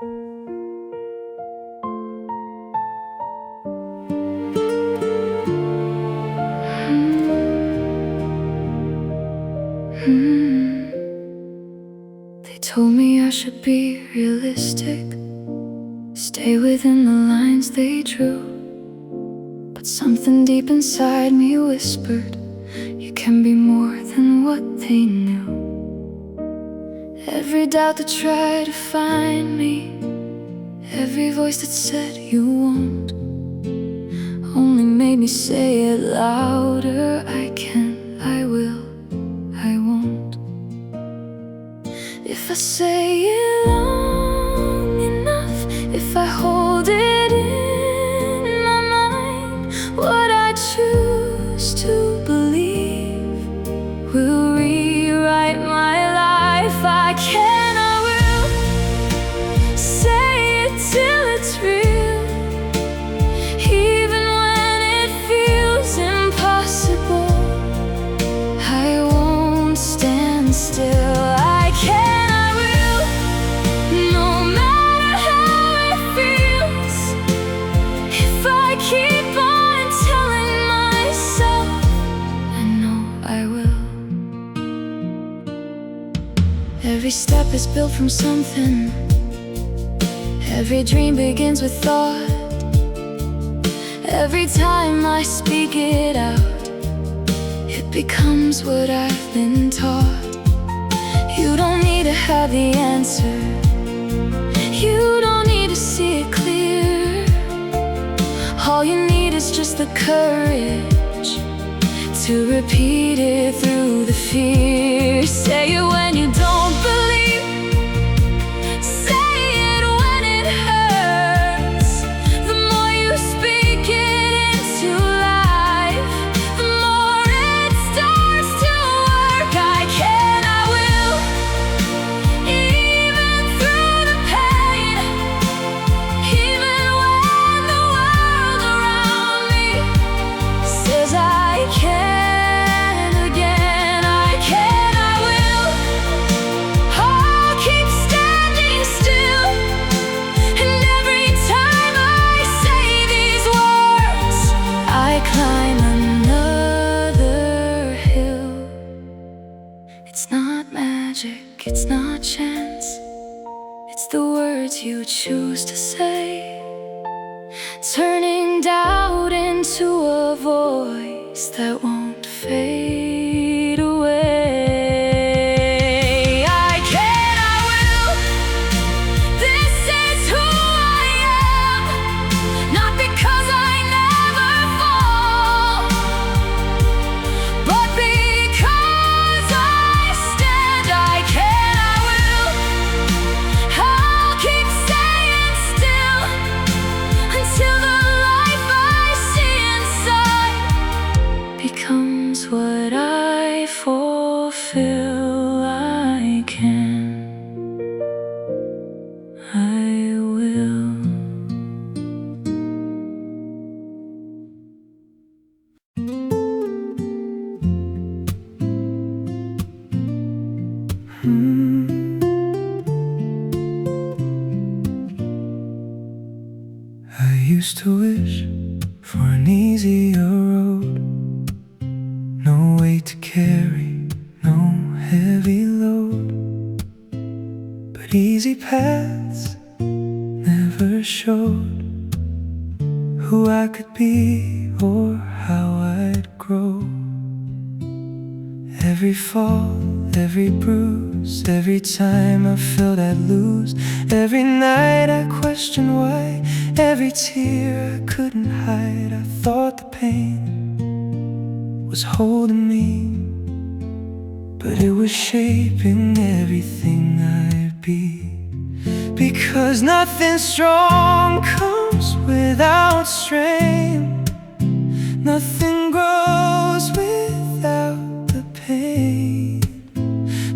They told me I should be realistic, stay within the lines they drew. But something deep inside me whispered, you can be more than what they knew. Every doubt that tried to find me, every voice that said you won't, only made me say it louder. I can, I will, I won't. If I say it long enough, if I hold it in my mind, what I choose to believe will rewrite my life. I can, I will say it till it's real, even when it feels impossible. I won't stand still. I can, I will, no matter how it feels. If I keep on telling myself, I know I will. Every step is built from something, every dream begins with thought. Every time I speak it out, it becomes what I've been taught. You don't need to have the answer, you don't need to see it clear. All you need is just the courage to repeat it through the fear. Say it when you don't believe, say it when it hurts. The more you speak it into life, the more it starts to work. I can, I will, even through the pain, even when the world around me says I can't. Again, I can, I will, I'll keep standing still. And every time I say these words, I climb another hill. It's not magic, it's not chance, it's the words you choose to say, turning doubt into a voice that won't fade away. I can, I will, this is who I am, not because I never fall, but because I stand. I can, I will, I'll keep staying still until the life I see inside becomes what I fulfill. I can, I will. I used to wish for an easier road, no weight to carry, no heavy load. But easy paths never showed who I could be or how I'd grow. Every fall, every bruise, every time I felt I'd lose, every night I questioned why, every tear I couldn't hide. I thought the pain was holding me, but it was shaping everything I'd be. Because nothing strong comes without strain, nothing grows without the pain.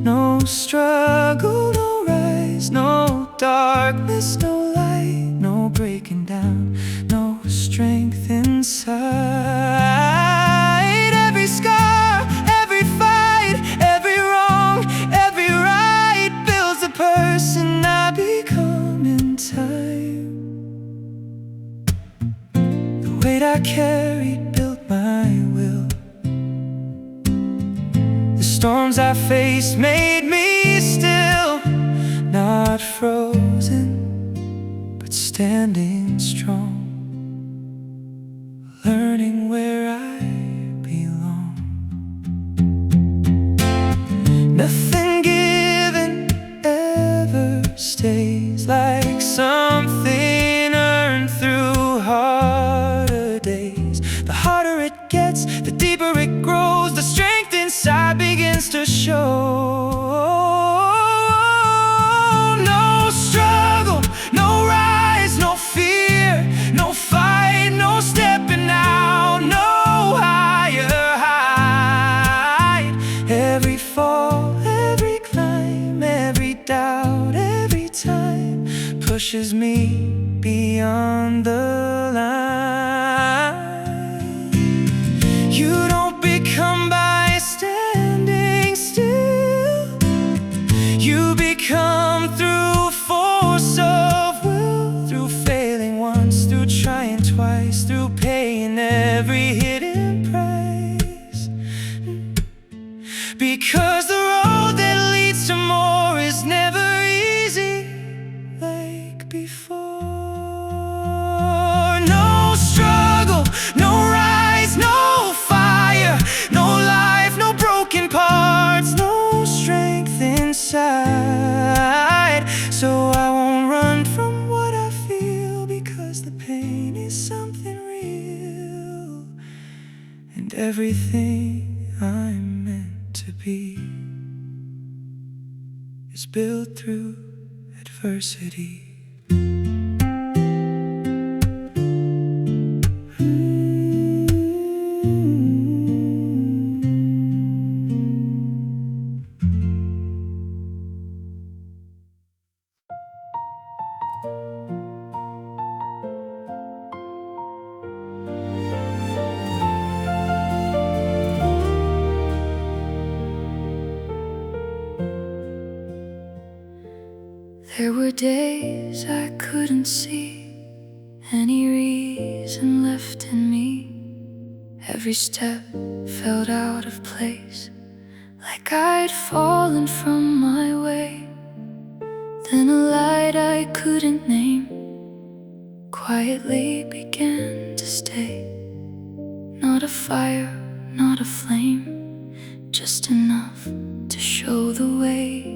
No struggle, no rise, no darkness, no light, no breaking down, no strength inside. Every scar, every fight, every wrong, every right builds the person I become in I carried built my will. The storms I faced made me still, not frozen, but standing strong, learning where I belong. Nothing given ever stays, like something earned through harder days. The harder it gets, the deeper it grows, the strength inside begins to show. No struggle, no rise, no fear, no fight, no stepping out, no higher height. Every fall, every climb, every doubt, every time pushes me beyond the line. You don't become by standing still. You become through force of will, through failing once, through trying twice, through paying every hidden price. Because the road that leads to more is never easy like before. No struggle, no rise, no fire, no life, no broken parts, no strength inside. So I won't run from what I feel, because the pain is something real, and everything I'm meant to be is built through adversity. There were days I couldn't see any reason left in me. Every step felt out of place, like I'd fallen from my way. Then a light I couldn't name quietly began to stay. Not a fire, not a flame, just enough to show the way.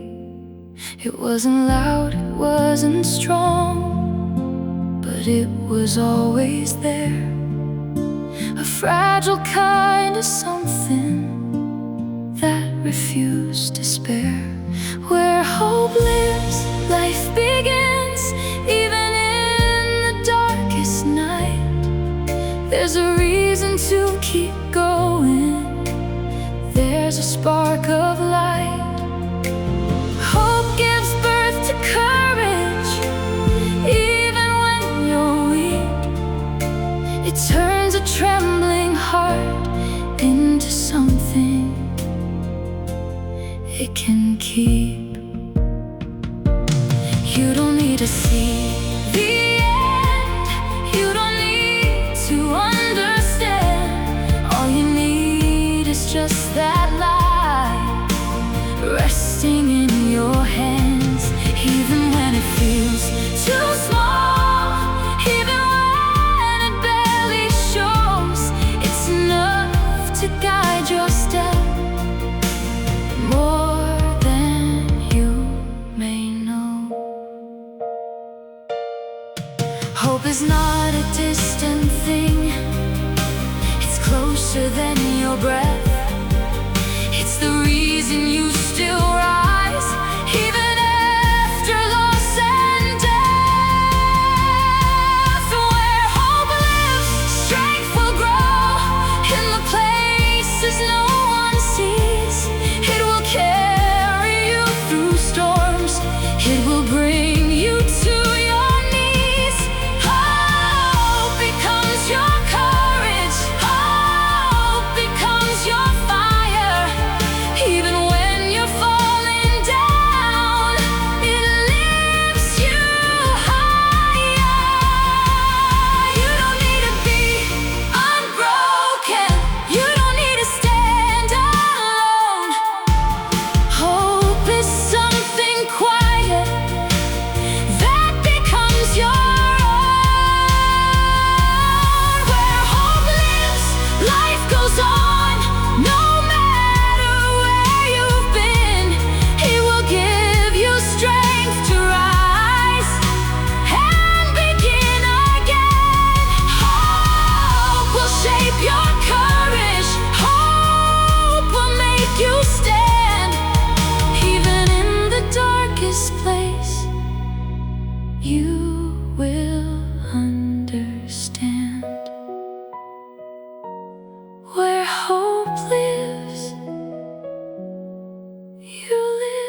It wasn't loud, it wasn't strong, but it was always there. A fragile kind of something that refused despair. Where hope lives, life begins, even in the darkest night. There's a reason to keep going, there's a spark of light. Hope gives birth to courage, even when you're weak. It turns a trembling heart into something it can keep. You don't need to see the end, you don't need to understand. All you need is just that light resting in your hands. Even when it feels too small, even when it barely shows, it's enough to guide your step more than you may know. Hope is not a distant thing, it's closer than your breath. It's the reason you still rise, even after loss and death. Where hope lives, strength will grow in the places no one sees. It will carry you through storms, it will bring you to your knees. Hope becomes your courage, hope becomes your fire, even when you will understand. Where hope lives, you live.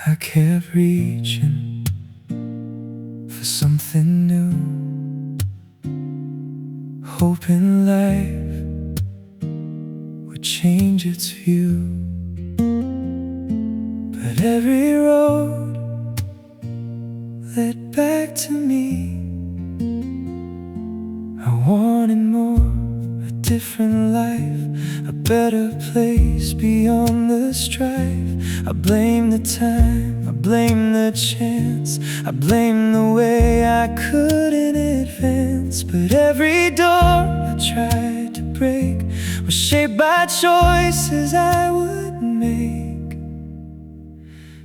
I kept reaching for something new, hoping life would change its view. But every road led back to me. I wanted more, a different life, a better place beyond the strife. I blame the time, I blame the chance, I blame the way I couldn't advance. But every door I tried to break was shaped by choices I would make.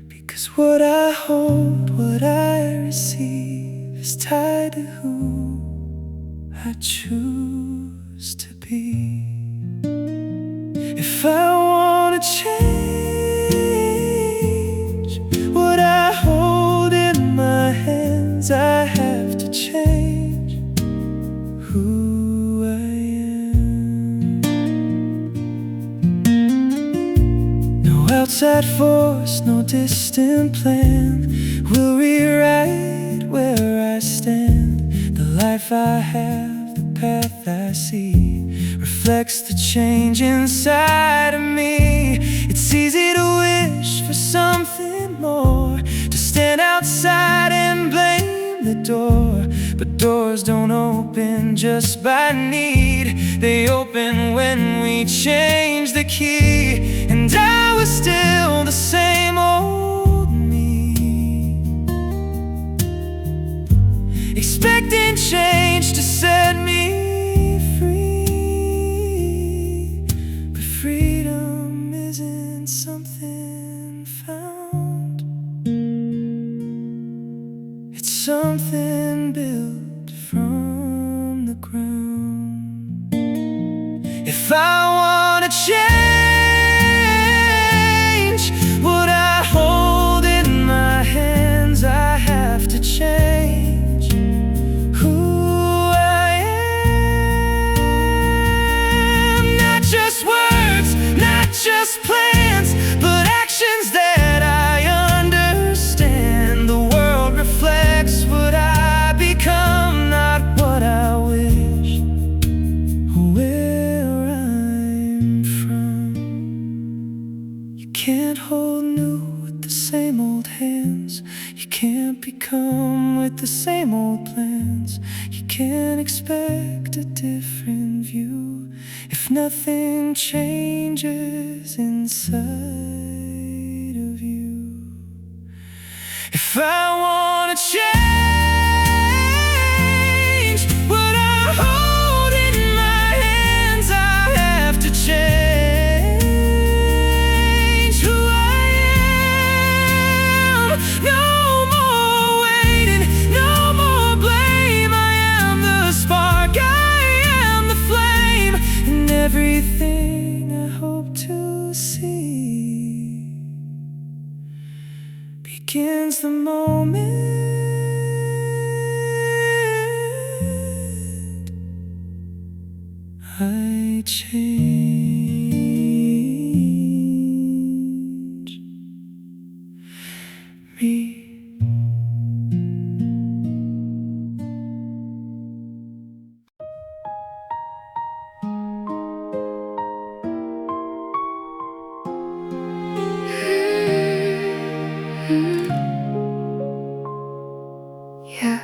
Because what I hold, what I receive is tied to who I choose to be. If I want to change what I hold in my hands, I have to change who I am. No outside force, no distant plan will rewrite where I stand. The life I have, the path I see, reflects the change inside of me. It's easy to wish for something more, to stand outside and blame the door. But doors don't open just by need, they open when we change the key. And I was still the same old me, expecting change to set me free. But freedom isn't something found, it's something built from the ground. If I want to change what I hold in my hands, I have to change who I am. Not just words, not just plans, but actions that I understand. The world reflects what I become, not what I wish or where I'm from. You can't hold new with the same old hands, you can't become with the same old plans. You can't expect a different view if nothing changes inside of you. If I want to change what I hold in my hands, I have to change who I am. No more waiting, no more blame. I am the spark, I am the flame, and everything I hope to see begins the moment I change me. Yeah,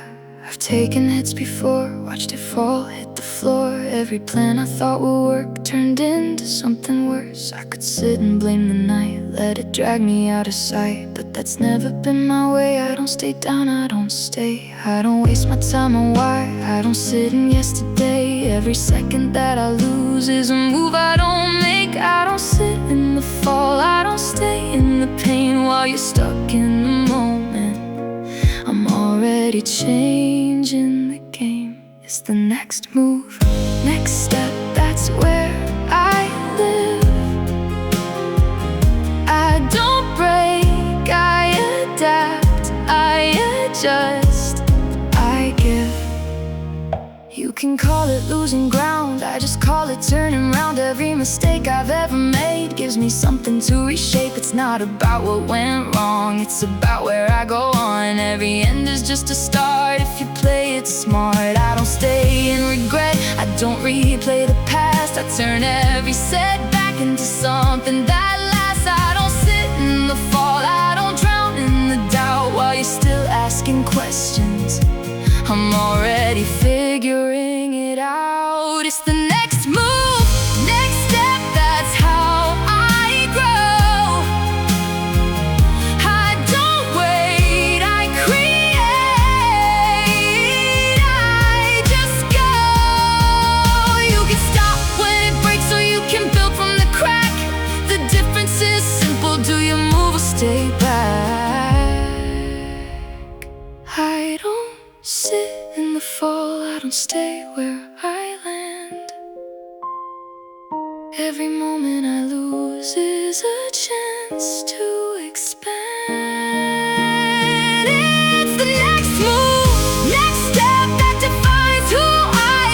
I've taken hits before, watched it fall, hit the floor. Every plan I thought would work turned into something worse. I could sit and blame the night, let it drag me out of sight, but that's never been my way. I don't stay down, I don't stay, I don't waste my time on why. I don't sit in yesterday. Every second that I lose is a move I don't make. I don't sit in the fall, I don't stay in the pain. while you're stuck in the moment. I'm already changing the game. It's the next move, next step, that's where I live. I don't break, I adapt, I adjust, I give. You can call it losing ground, I just call it turning round. Every mistake I've ever made gives me something to reshape. It's not about what went wrong, it's about where I go on. Every end is just a start if you play it smart. I don't stay in regret, I don't replay the past. I turn every setback into something that lasts. I don't sit in the fall, I don't drown in the doubt while you're still asking questions. I'm already figuring it out. It's the next move, next step, that's how I grow. I don't wait, I create, I just go. You can stop when it breaks or you can build from the crack. The difference is simple, do you move or stay back? I don't sit in the fall, I don't stay where I land. Every moment I lose is a chance to expand. It's the next move, next step that defines who I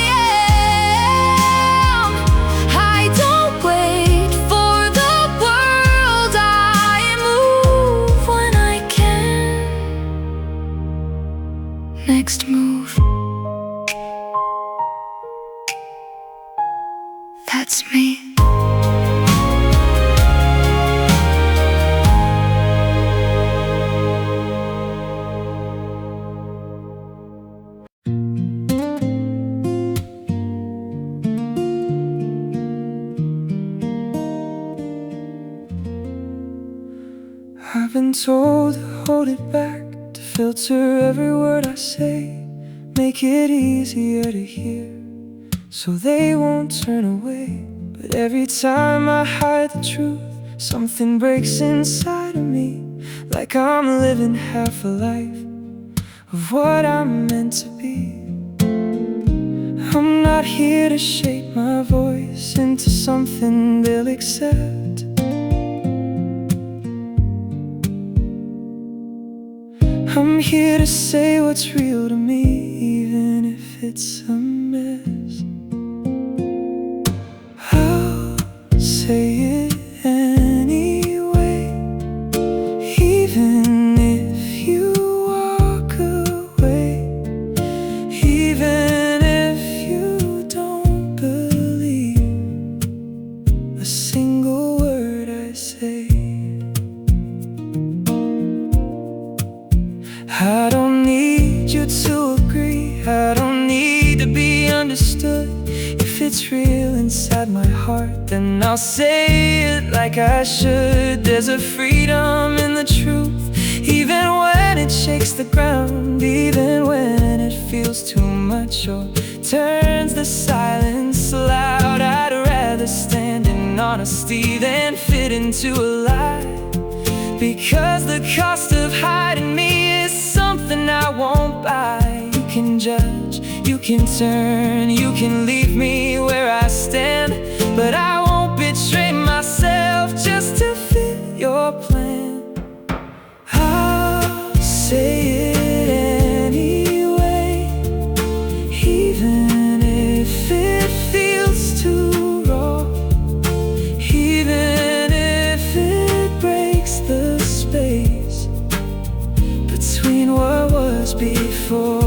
am. I don't wait for the world, I move when I can. Next move, that's me. I've been told to hold it back, to filter every word I say, make it easier to hear, so they won't turn away. But every time I hide the truth, something breaks inside of me, like I'm living half a life of what I'm meant to be. I'm not here to shape my voice into something they'll accept. I'm here to say what's real to me, even if it's a mess. I'll say it anyway, even if you walk away, even if you don't believe a single word I say. I don't need you to agree, I don't need to be understood. If it's real inside my heart, then I'll say it like I should. There's a freedom in the truth, even when it shakes the ground, even when it feels too much or turns the silence loud. I'd rather stand in honesty than fit into a lie, because the cost of hiding me is something I won't buy. You can judge, you can turn, you can leave me where I stand, but I won't betray myself just to fit your plan. I'll say it anyway, even if it feels too raw, even if it breaks the space between what was before.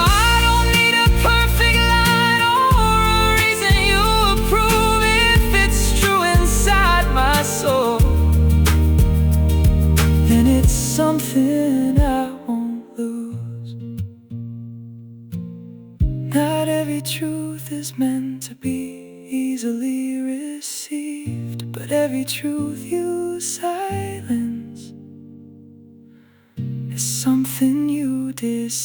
I don't need a perfect line or a reason you approve. If it's true inside my soul, then it's something I won't lose. Not every truth is meant to be easily received, but every truth you silence is something you deceive.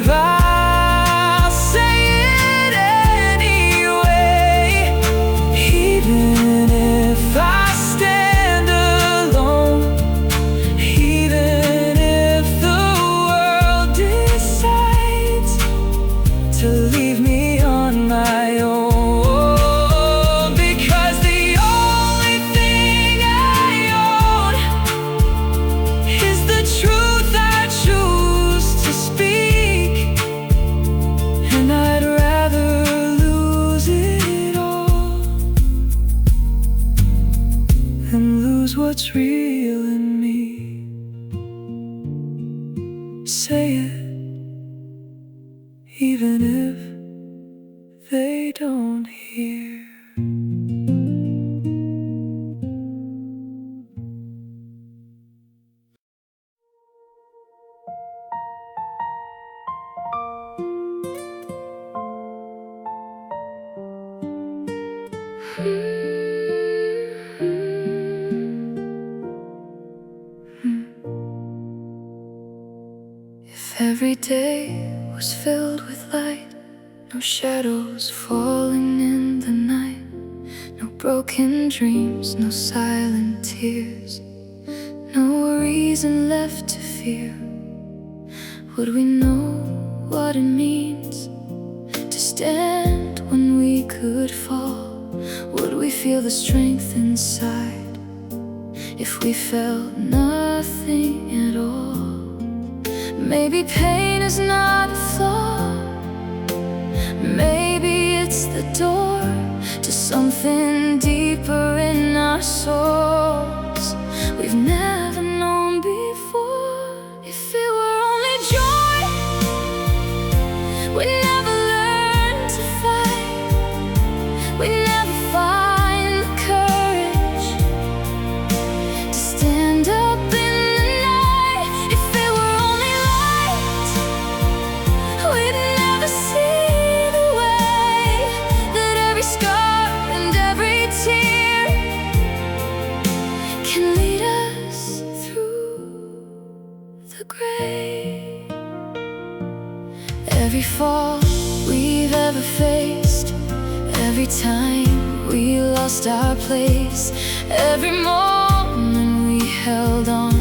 I'll say it anyway, even what's real in me. Say it, even if they don't hear. If every day was filled with light, no shadows falling in the night, no broken dreams, no silent tears, no reason left to fear, would we know what it means to stand when we could fall? Would we feel the strength inside if we felt nothing at all? Maybe pain is not a flaw, maybe it's the door to something deeper in our souls we've never known before. If it were only joy, we'd never learn to fight, we'd never find the courage to stand up in the night. If it were only light, we'd never see the way that every scar and every tear can lead us through the grave. Every fall we've ever faced, every time we lost our place, every moment we held on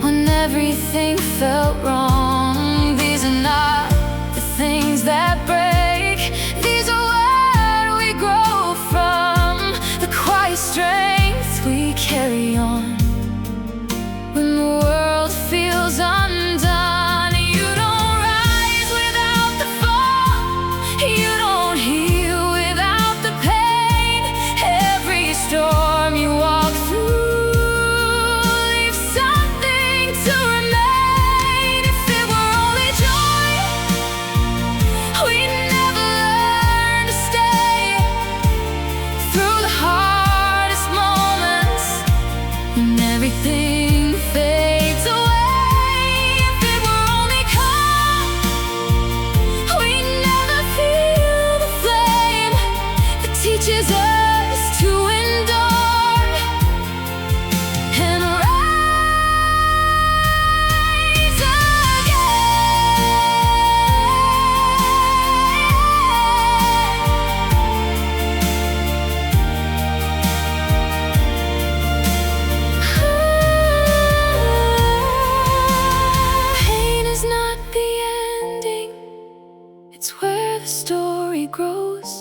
when everything felt wrong. These are not the things that break, these are what we grow from, the quiet strength we carry on when the world feels undone. You don't rise without the fall, you don't heal without the pain. Every storm you walk through leaves something to remain. If it were only joy, we'd never learn to stay through the hardest moments when everything fades away. If it were only calm, we'd never feel the flame that teaches us to endure and rise again. Pain is not the ending, it's where the story grows.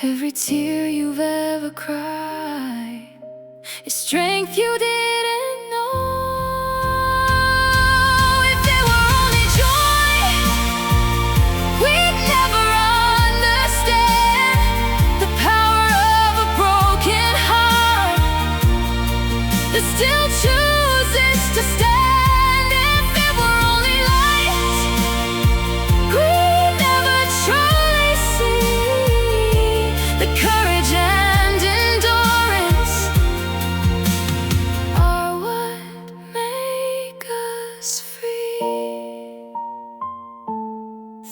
Every tear you've ever cried is strength you didn't know. If it were only joy, we'd never understand the power of a broken heart that still chooses to stand. If it were only light, we'd never truly see the courage and endurance are what make us free.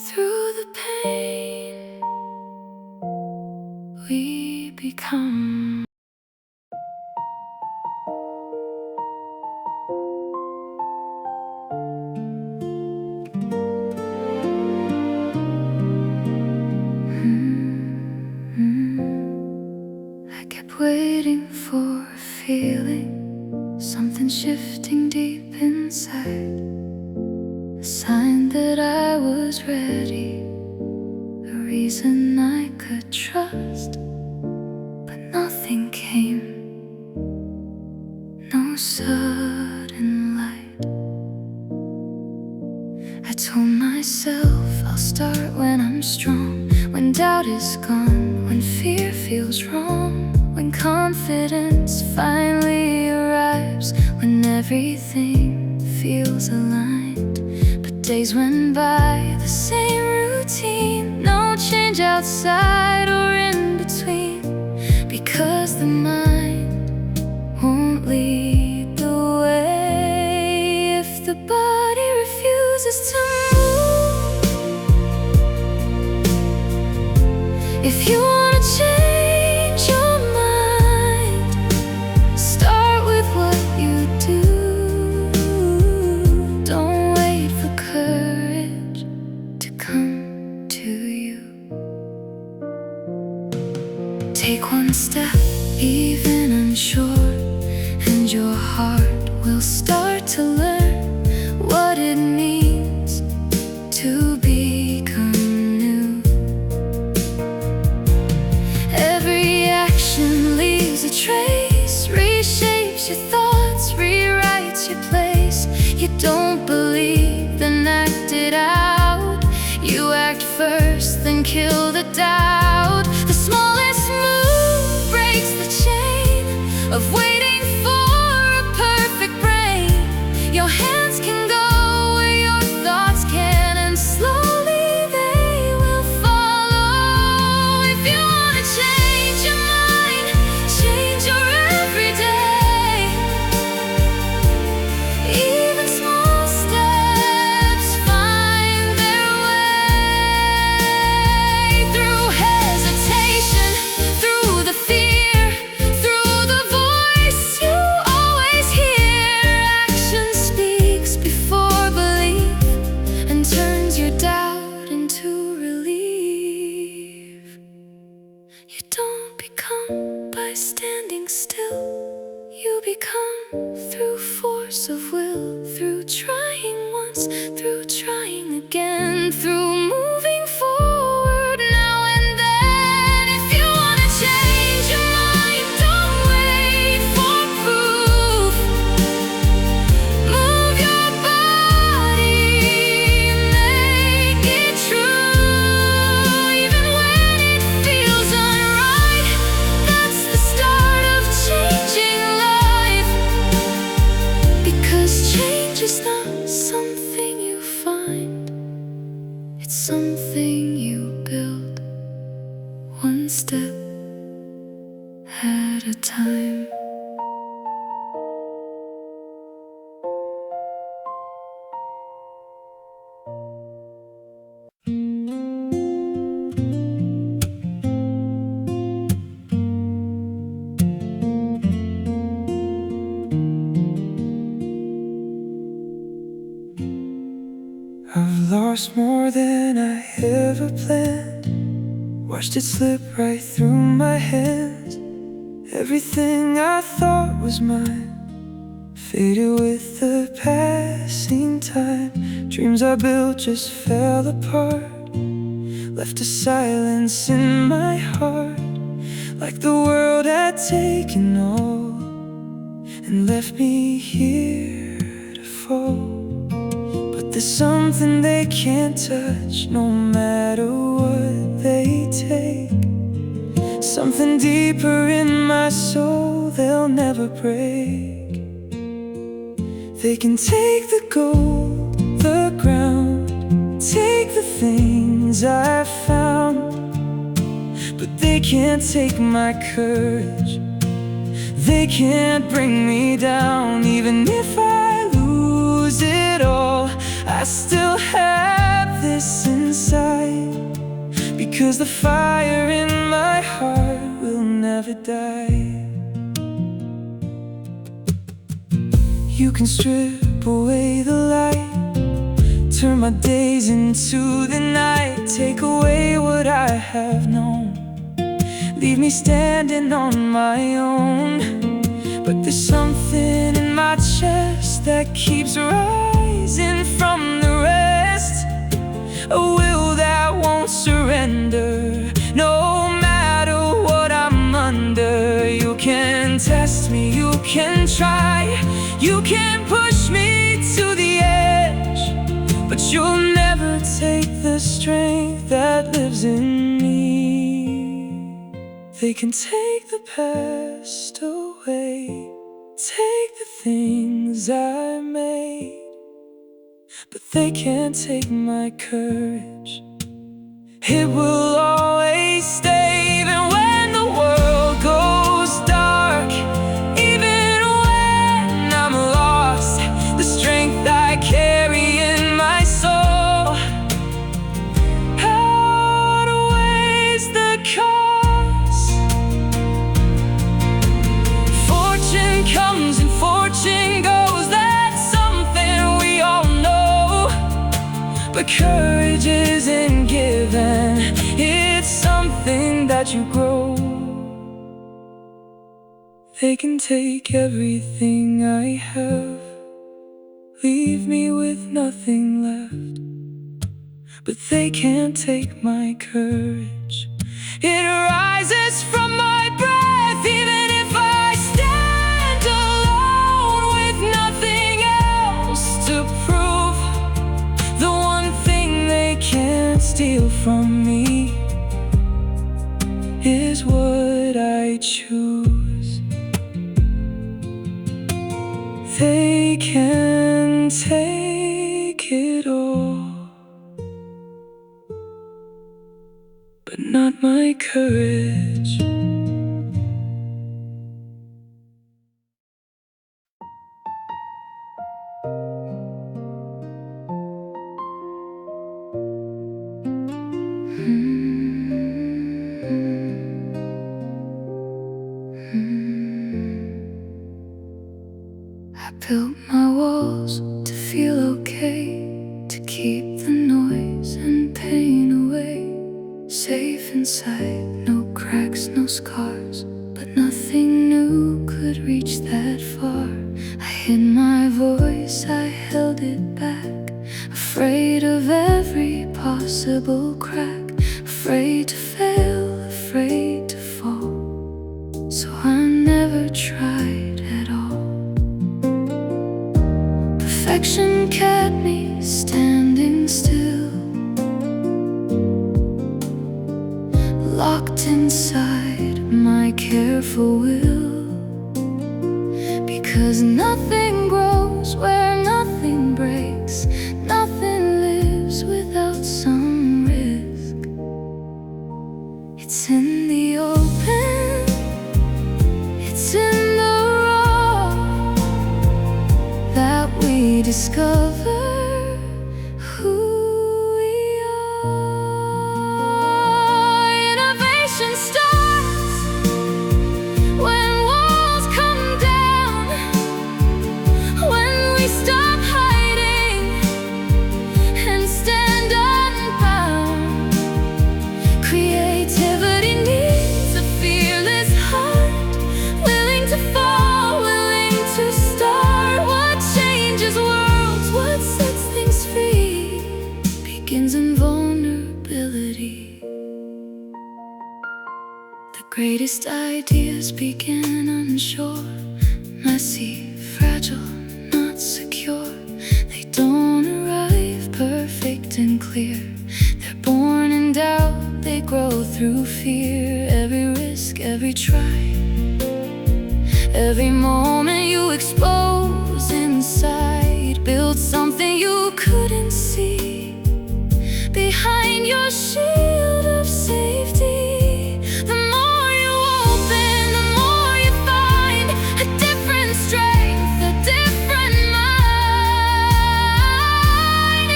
Through the pain we become. I kept waiting for a feeling, something shifting deep inside, a sign that I was ready, a reason I could trust. But nothing came, no sudden light. I told myself I'll start when I'm strong, when doubt is gone, when fear feels wrong, when confidence finds everything feels aligned. But days went by, the same routine, no change outside or in between. Because the mind won't lead the way if the body refuses to move. If you wanna change your mind, start with what you do. Don't wait for courage to come to you. Take one step, even unsure, and your heart will start to learn what it means to become new. Every action leaves a trace, reshapes your thoughts, rewrites your place. You don't believe, then act it out. You act first, then kill the doubt. The smallest move breaks the chain of waiting for a perfect brain. Your hands can go where your thoughts can, and slowly they will follow. If you wanna change your mind, change your everyday. Even small steps find their way. Through hesitation, through the fear, through the voice you always hear. Action speaks before belief and turns your doubt into relief. You don't become by standing still. You become through force of will, through trying once, through trying again, through moving forward now and then. If you wanna change your mind, don't wait for proof. Move your body, make it true. Even when it feels unright, that's the start of changing life. Because change is not something you find, it's something you build, one step at a time. I've lost more than I ever planned, watched it slip right through my hands. Everything I thought was mine faded with the passing time. Dreams I built just fell apart, left a silence in my heart, like the world had taken all and left me here to fall. But there's something they can't touch, no matter what they take. Something deeper in my soul they'll never break. They can take the gold, the ground, take the things I've found, but they can't take my courage. They can't bring me down. Even if I lose it all, I still have this inside, because the fire in my heart will never die. You can strip away the light, turn my days into the night, take away what I have known, leave me standing on my own. But there's something in my chest that keeps rising from the rest, a will that won't surrender, no matter what I'm under. You can test me, you can try, you can push me to the edge, but you'll never take the strength that lives in me. They can take the past away, take the things I made, but they can't take my courage. It will always stay, even when the world goes dark, even when I'm lost. The strength I carry in my soul outweighs the cost. Fortune comes and fortune goes, that's something we all know. But courage isn't given, it's something that you grow. They can take everything I have, leave me with nothing left, but they can't take my courage. It rises from my breath, even if I stand alone with nothing else to prove. The one thing they can't steal from me is what I choose. They can take it all, but not my courage. I built my walls to feel okay, to keep the noise and pain away. Safe inside, no cracks, no scars, but nothing new could reach that far. I hid my voice, I held it back, afraid of every possible crack, afraid to fail, afraid to fall. So I never tried at all. Perfection kept me standing still, locked inside my careful will. Because nothing grows where nothing breaks, nothing lives without some risk. It's in the open, it's in the raw, that we discover who we are. Innovation starts when walls come down, when we stop hiding and stand unbound. Creativity needs a fearless heart, willing to fall, willing to start. What changes worlds, what sets things free, begins in vulnerability. The greatest ideas begin unsure, messy, fragile, not secure. They don't arrive perfect and clear. They're born in doubt, they grow through fear. Every risk, every try, every moment you expose inside, build something you couldn't see behind your shield of safety. The more you open, the more you find a different strength, a different mind.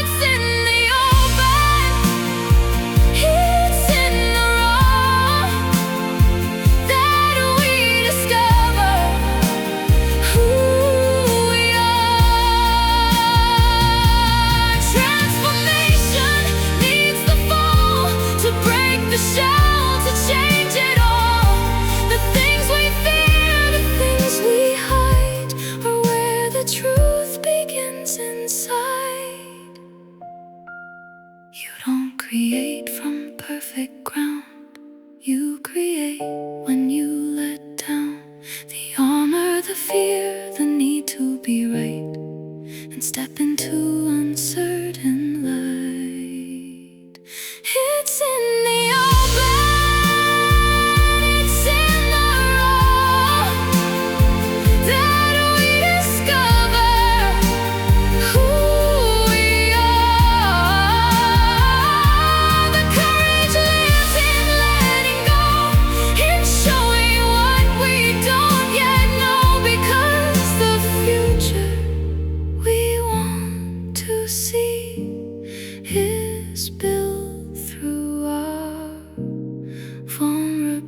It's in the open, it's in the raw, that we discover who we are. Transformation needs the fall to break the shell, to change it all. The things we fear, the things we hide, are where the truth begins inside. You don't create from perfect ground, you create when you let down the armor, the fear, the need to be right, and step into uncertain light. It's in the open, it's in the raw, that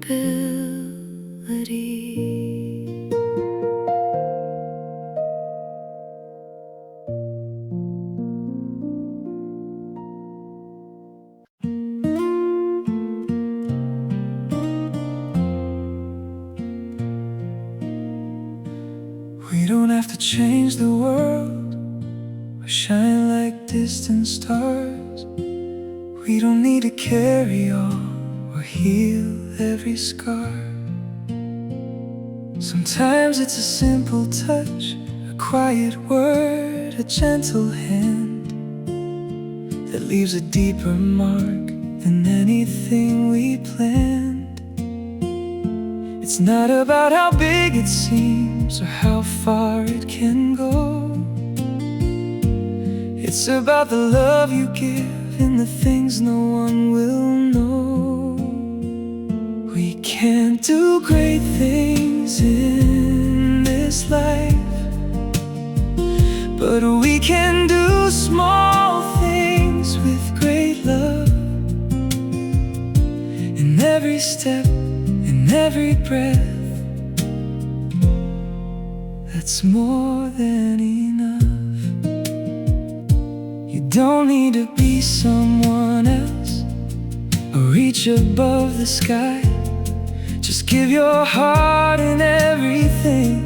possibility. We don't have to change the world or shine like distant stars. We don't need to carry all or heal every scar. Sometimes it's a simple touch, a quiet word, a gentle hand that leaves a deeper mark than anything we planned. It's not about how big it seems or how far it can go. It's about the love you give and the things no one will know. We can't do great things in this life, but we can do small things with great love. In every step, in every breath, that's more than enough. You don't need to be someone else or reach above the sky. Just give your heart and everything,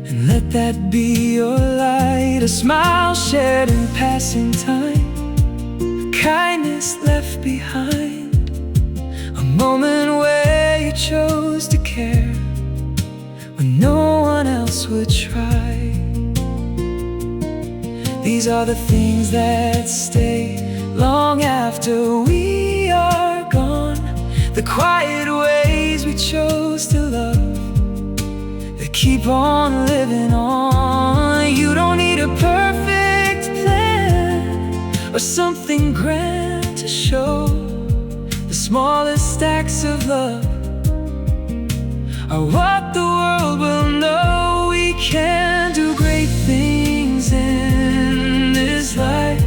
and let that be your light. A smile shared in passing time, a kindness left behind, a moment where you chose to care when no one else would try. These are the things that stay long after we are gone. The quiet ways we chose to love, that keep on living on. You don't need a perfect plan or something grand to show. The smallest acts of love are what the world will know. We can do great things in this life,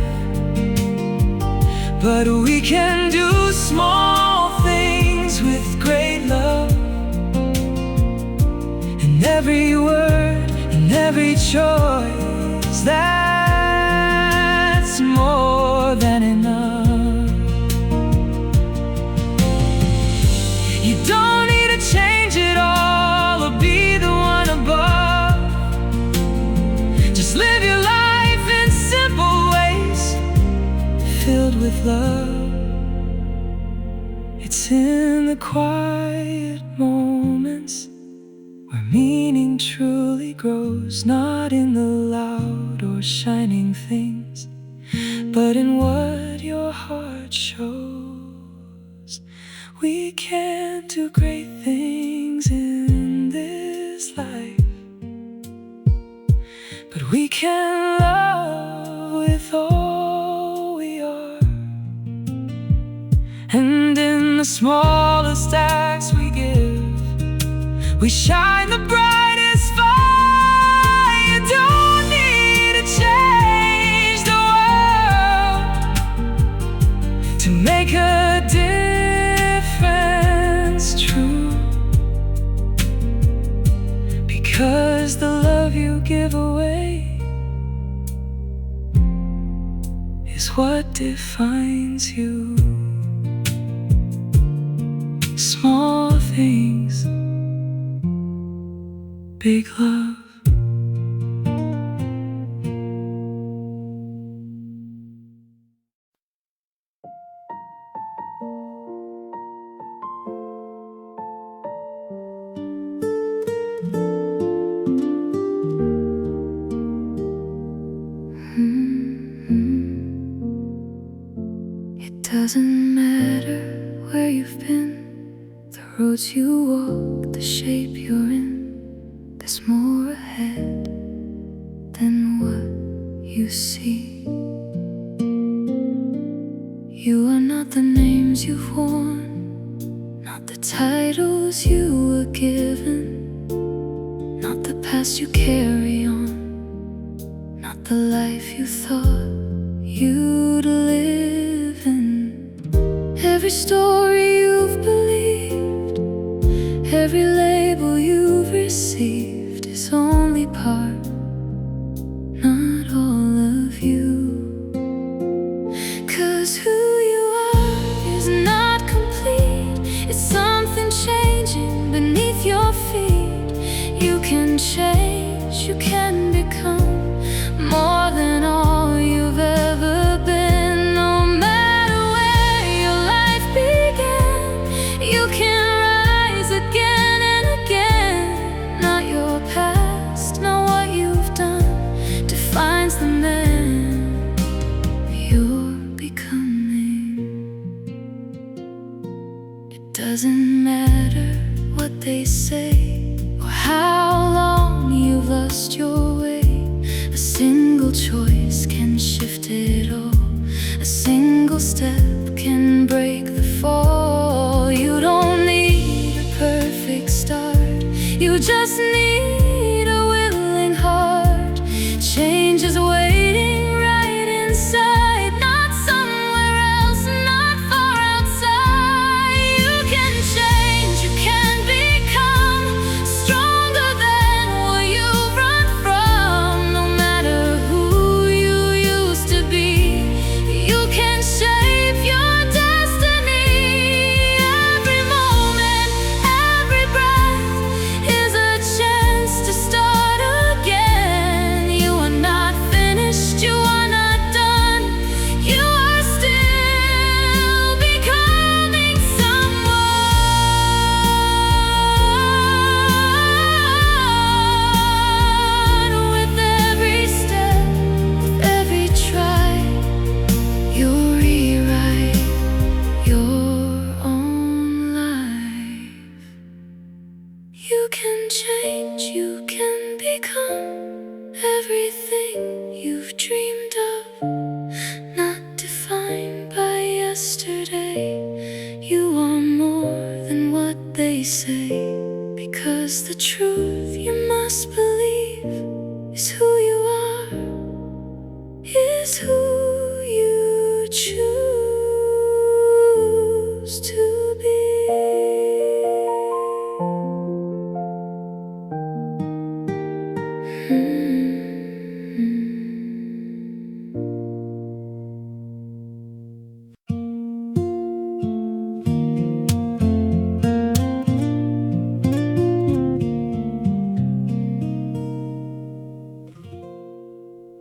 but we can do small things with great love. And every word and every choice, that's more than enough. You don't need to change it all or be the one above. Just live your life in simple ways, filled with love. It's in the quiet moments where meaning truly grows, not in the loud or shining things, but in what your heart shows. We can't do great things in this life, but we can love with all we are. And in the smallest acts we give, we shine the brightest fire. You don't need to change the world to make a difference true, because the love you give away is what defines you. Small things, big love. It doesn't matter where you've been, the roads you walk, the shape you're in. There's more ahead than what you see. You are not the names you've worn, not the titles you were given, not the past you carry on, not the life you thought you'd live in. Every story you've believed Every label you've received is only part, not all of you. 'Cause who you are is not complete. It's something changing beneath your feet. You can change, you can become more than all you've ever been. No matter where your life began, you can rise again and again. Not your past, not what you've done defines the man you're becoming. It doesn't matter what they say or how long you've lost your way. A single choice can shift it all. A single step can break the fall. You don't need a perfect start. You just need a willing heart. Change is waiting right inside, not somewhere else, not far outside. You can change, you can become stronger than what you've run from. No matter who you used to be, you can shape your destiny. Every moment, every breath is a chance to start again. You are not finished, you are not done. You are still becoming someone. With every step, with every try, you rewrite your own life. You can change, you can become everything you've dreamed of, not defined by yesterday. You are more than what they say, because the truth you must believe is who you are, is who you choose to be.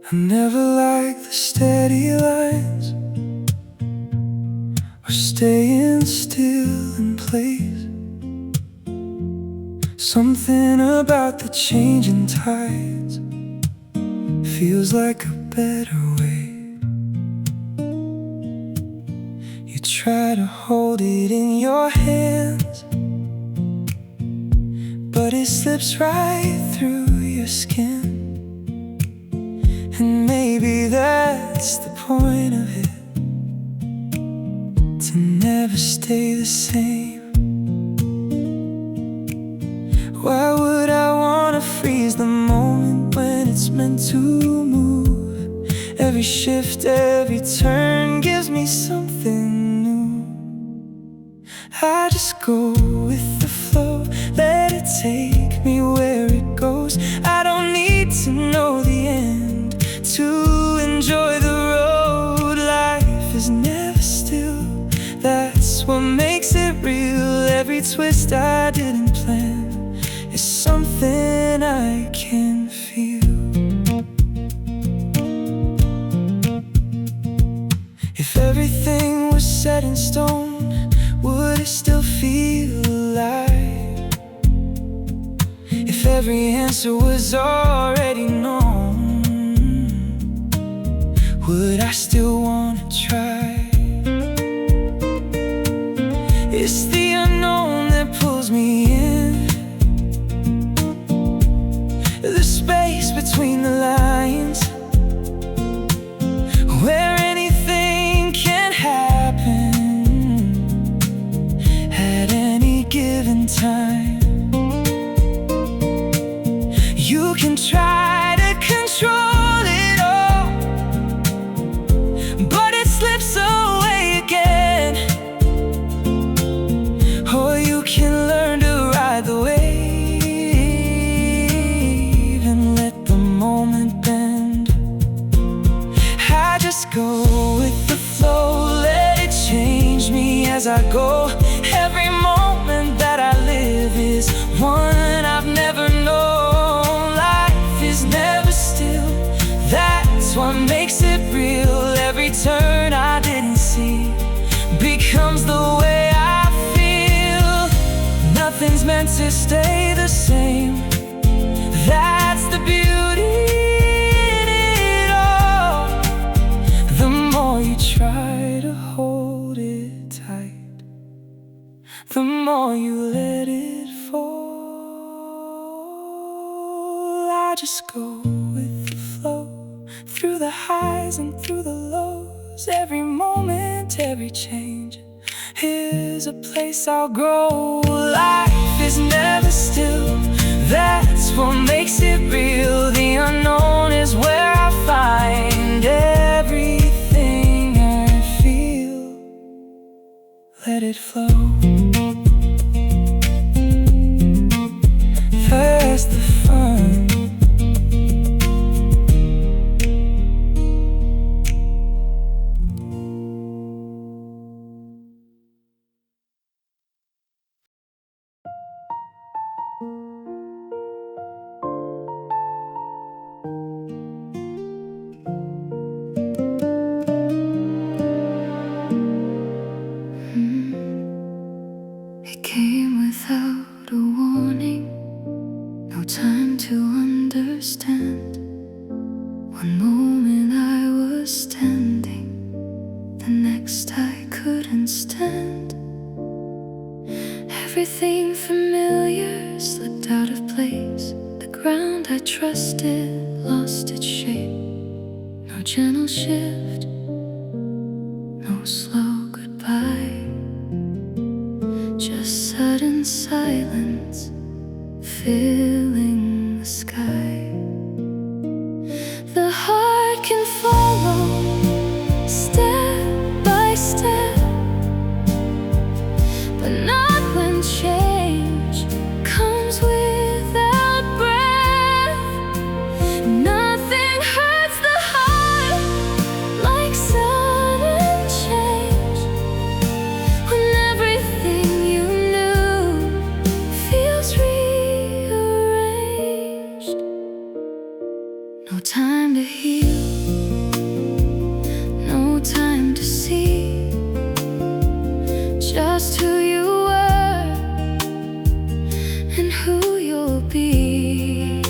I never liked the steady lines or staying still in place. Something about the changing tides feels like a better way. You try to hold it in your hands, but it slips right through your skin. And maybe that's the point of it, to never stay the same. Why would I wanna freeze the moment when it's meant to move? Every shift, every turn gives me something new. I just go with the flow, let it take me where it goes. I don't need to know the end to enjoy the road. Life is never still, that's what makes it real. Every twist I didn't plan is something I can feel. If everything was set in stone, would it still feel alive? If every answer was already known, would I still wanna try? It's the unknown that pulls me in, the space between the lines, where anything can happen at any given time. You can try to control it all, but is one I've never known. Life is never still, that's what makes it real. Every turn I didn't see becomes the way I feel. Nothing's meant to stay the same, that's the beauty in it all. The more you try to hold it tight, the more you let it fall. I just go with the flow, through the highs and through the lows. Every moment, every change, here's a place I'll grow. Life is never still, that's what makes it real. The unknown is where I find everything I feel. Let it flow. First the fun, It came without a warning, no time to understand. One moment I was standing, the next I couldn't stand. Everything familiar slipped out of place. The ground I trusted lost its shape. No gentle shift, no slow goodbye, just sudden silence filling the sky. The heart can follow step by step, but not when change comes without breath. Nothing hurts the heart like sudden change, when everything you knew feels rearranged. No time to heal, no time to see, just who you were and who you'll be.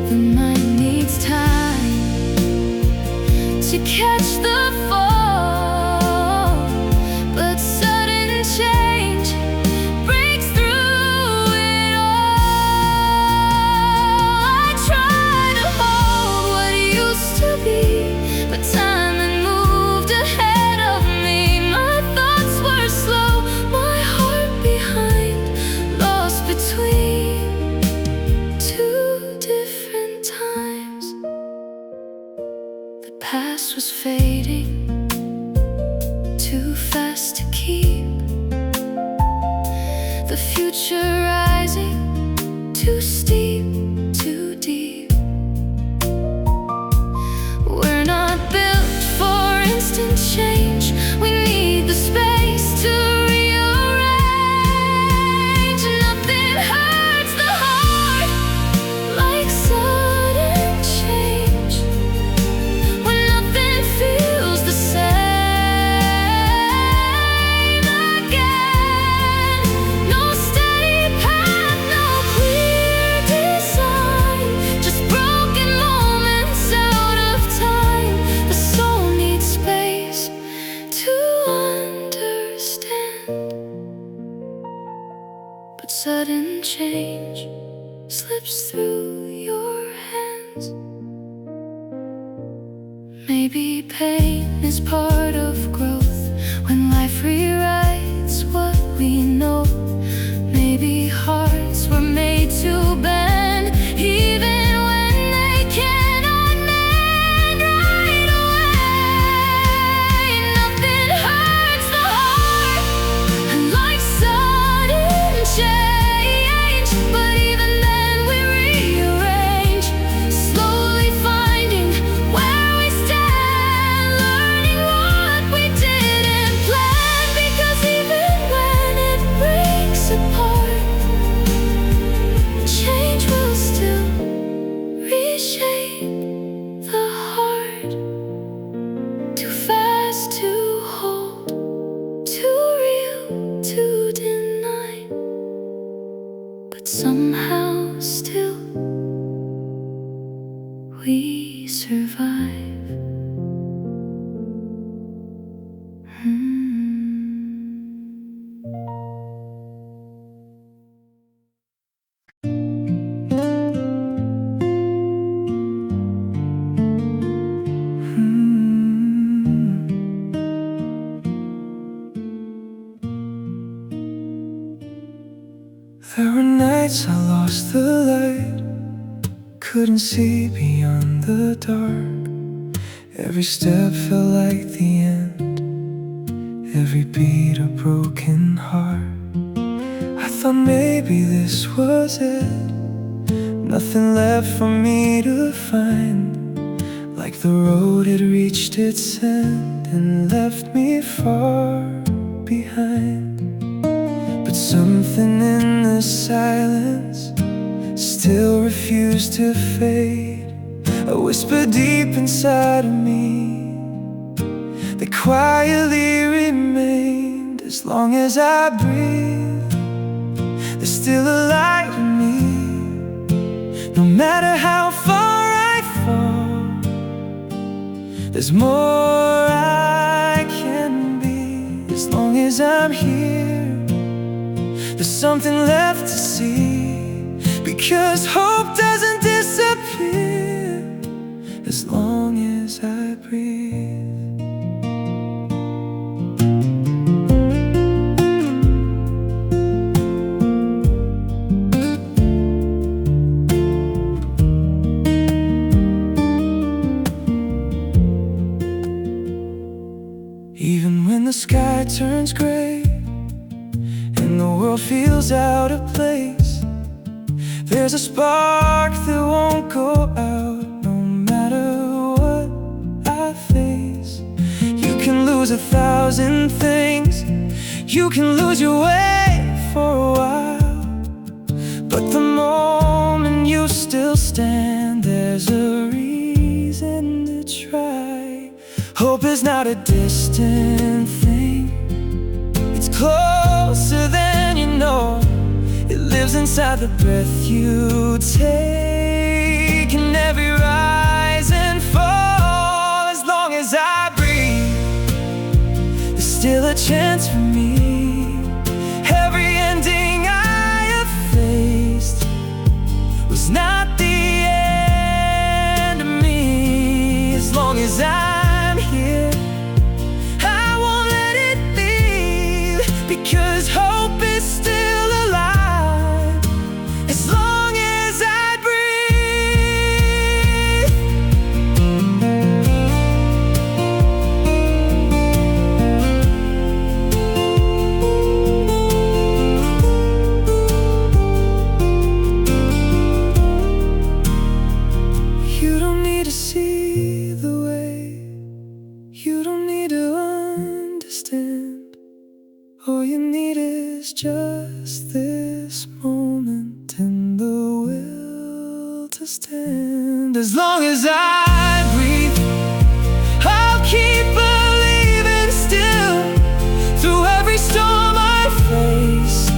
The mind needs time to catch the fall, but sudden change breaks through it all. I try to hold what used to be, but time had moved ahead of me. My thoughts were slow, my heart behind, lost between two different times. The past was fading, too fast to keep. The future rising, too steep, too deep. We're not built for instant change, we need the space to rearrange. Nothing hurts the heart like sudden change, when nothing feels the same again. No steady path, no clear design, just broken moments out of time. The soul needs space to understand, but sudden change slips through your hands. Maybe pain is part of growth, when life rewrites what we know. Maybe hearts were made to bend, even when they cannot mend right away. Nothing hurts the heart like sudden change, but even then we rearrange, slowly finding where we stand, learning what we did There were nights I lost the light, couldn't see beyond the dark. Every step felt like the end, every beat a broken heart. I thought maybe this was it, nothing left for me to find. Like the road had reached its end and left me far behind. But something in the silence still refused to fade. A whisper deep inside of me that quietly remained. As long as I breathe, there's still a light in me. No matter how far I fall, there's more I can be. As long as I'm here, there's something left to see. Because hope doesn't disappear as long as I breathe. Even when the sky turns gray and the world feels out of place, there's a spark that won't go out no matter what I face. You can lose 1,000 things, you can lose your way for a while, but the moment you still stand, there's a reason to try. Hope is not a distant thing, it's closer than you know. It lives inside the breath you take, and every rise and fall. As long as I breathe, there's still a chance for me. Every ending I have faced was not the end of me. As long as I'm here, I won't let it leave, because hope is still alive. As long as I breathe. You don't need to see the way, you don't need to understand. All you need is just this moment and the will to stand. As long as I breathe, I'll keep believing still. Through every storm I face,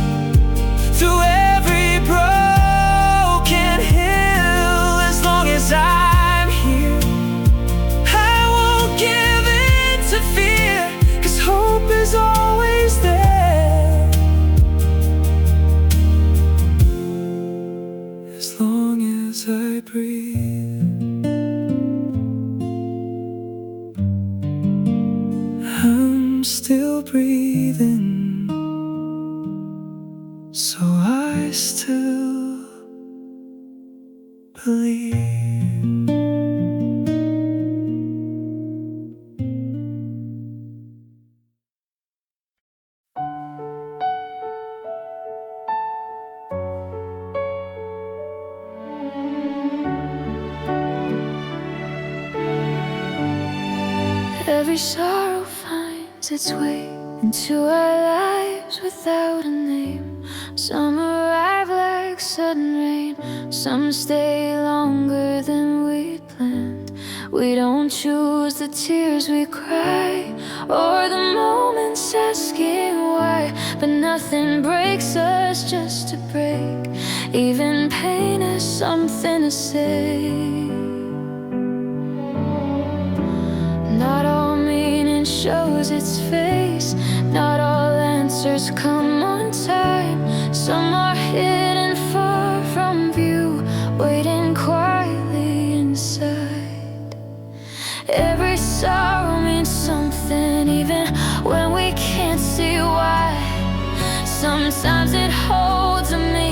through every broken hill. As long as I'm here, I won't give in to fear, 'cause hope is always there. As long as I breathe, I'm still breathing, so I still believe. Every sorrow finds its way into our lives without a name. Some arrive like sudden rain, some stay longer than we'd planned. We don't choose the tears we cry, or the moments asking why. But nothing breaks us just to break, even pain has something to say. Not all meaning shows its face, not all answers come on time. Some are hidden far from view, waiting quietly inside. Every sorrow means something, even when we can't see why. Sometimes it holds a meaning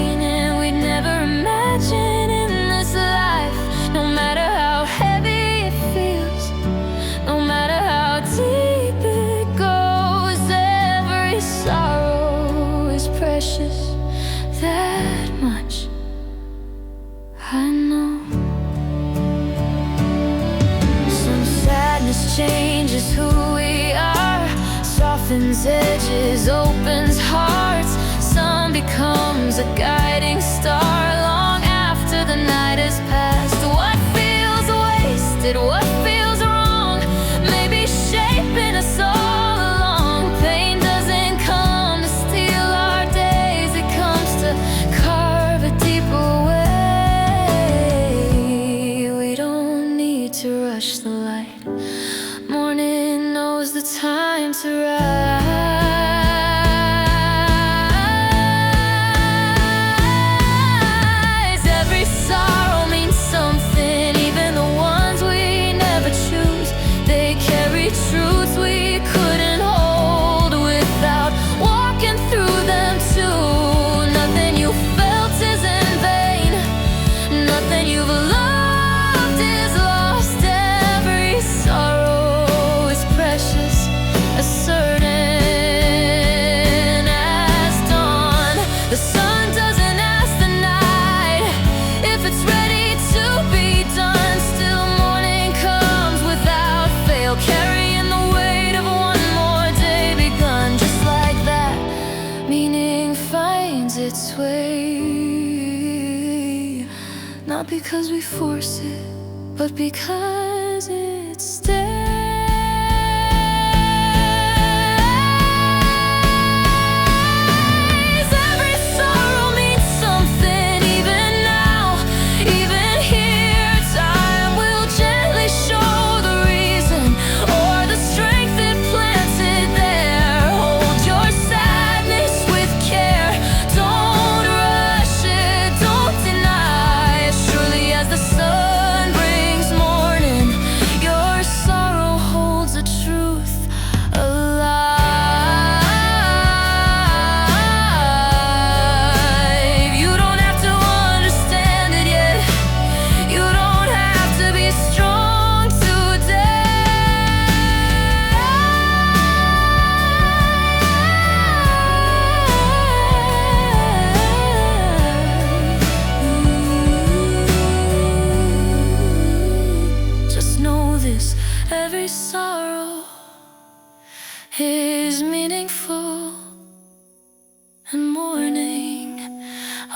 becomes a guiding star long after the night has passed. What feels wasted, what feels wrong, maybe shaping us all along. Pain doesn't come to steal our days, it comes to carve a deeper way. We don't need to rush the light, morning knows the time to rise. Every sorrow means something, even the ones we never choose. They carry truths we couldn't hold without walking through them too. Nothing you felt is in vain, nothing you've loved is lost. Every sorrow is precious, as certain as dawn. The sun doesn't ask the night if it's ready to be done. Still morning comes without fail, carrying the weight of one more day begun. Just like that, meaning finds its way, not because we force it, but because it stays. Every sorrow means something, even now, even here. Time will gently show the reason or the strength it planted there. Hold your sadness with care, don't rush it, don't deny. As surely as the sun brings morning, your sorrow holds the truth alive. You don't have to understand it yet, you don't have to be strong today. Just know this, every sorrow is meaningful, and morning